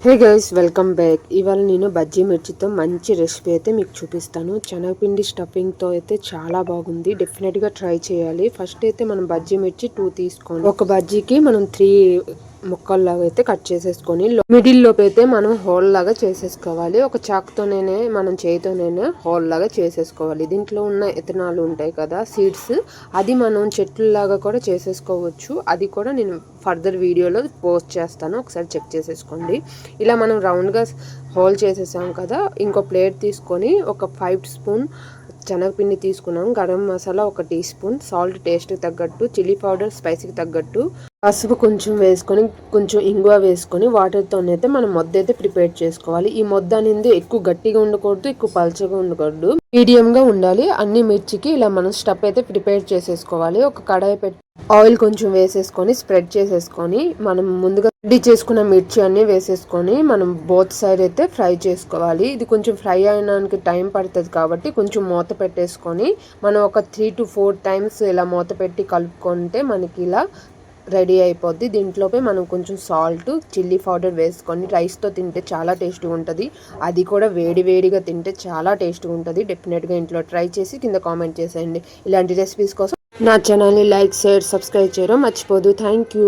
Hey guys, welcome back. ఇవాళ నేను బజ్జీ మిర్చితో మంచి రెసిపీ అయితే మీకు చూపిస్తాను. శనగపిండి స్టఫింగ్తో అయితే చాలా బాగుంది. డెఫినెట్గా ట్రై చేయాలి. ఫస్ట్ అయితే మనం బజ్జీ మిర్చి 2 తీసుకోండి. ఒక బజ్జీకి మనం 3 ముక్కల్లాగా అయితే కట్ చేసేసుకొని మిడిల్ లోపు అయితే మనం హోల్ లాగా చేసేసుకోవాలి. ఒక చాక్తోనే మనం చేతితోనే హోల్ లాగా చేసేసుకోవాలి. దీంట్లో ఉన్న ఇథనాలు ఉంటాయి కదా, సీడ్స్, అది మనం చెట్లలాగా కూడా చేసేసుకోవచ్చు. అది కూడా నేను ఫర్దర్ వీడియోలో పోస్ట్ చేస్తాను, ఒకసారి చెక్ చేసేసుకోండి. ఇలా మనం రౌండ్గా హోల్ చేసేసాం కదా. ఇంకో ప్లేట్ తీసుకొని ఒక 5 స్పూన్ శనగపిండి తీసుకున్నాం, garam masala 1 teaspoon, salt టేస్ట్కి తగ్గట్టు, చిల్లీ పౌడర్ స్పైసీకి తగ్గట్టు, పసుపు కొంచెం వేసుకొని, కొంచెం ఇంగువ వేసుకొని వాటర్తోనైతే మనం మొద్ద అయితే ప్రిపేర్ చేసుకోవాలి. ఈ మొద్ద అనేది ఎక్కువ గట్టిగా ఉండకూడదు, ఎక్కువ పల్చగా ఉండకూడదు, మీడియంగా ఉండాలి. అన్ని మిర్చికి ఇలా మనం స్టఫ్ అయితే ప్రిపేర్ చేసేసుకోవాలి. ఒక కడాయి పెట్టి ఆయిల్ కొంచెం వేసేసుకొని స్ప్రెడ్ చేసేసుకొని మనం ముందుగా రెడీ చేసుకున్న మిర్చి అన్ని వేసేసుకొని మనం బోత్ సైడ్ అయితే ఫ్రై చేసుకోవాలి. ఇది కొంచెం ఫ్రై అయినానికి టైం పడుతుంది కాబట్టి కొంచెం మూత పెట్టేసుకొని మనం ఒక 3 to 4 టైమ్స్ ఇలా మూత పెట్టి కలుపుకుంటే మనకి ఇలా రెడీ అయిపోద్ది. దీంట్లోపై మనం కొంచెం సాల్ట్, చిల్లీ పౌడర్ వేసుకొని రైస్తో తింటే చాలా టేస్ట్గా ఉంటుంది. అది కూడా వేడిగా తింటే చాలా టేస్ట్గా ఉంటుంది. డెఫినెట్గా ఇంట్లో ట్రై చేసి కింద కామెంట్ చేసేయండి. ఇలాంటి రెసిపీస్ కోసం నా ఛానల్ని లైక్, షేర్, సబ్స్క్రైబ్ చేయడం మర్చిపోదు. Thank you.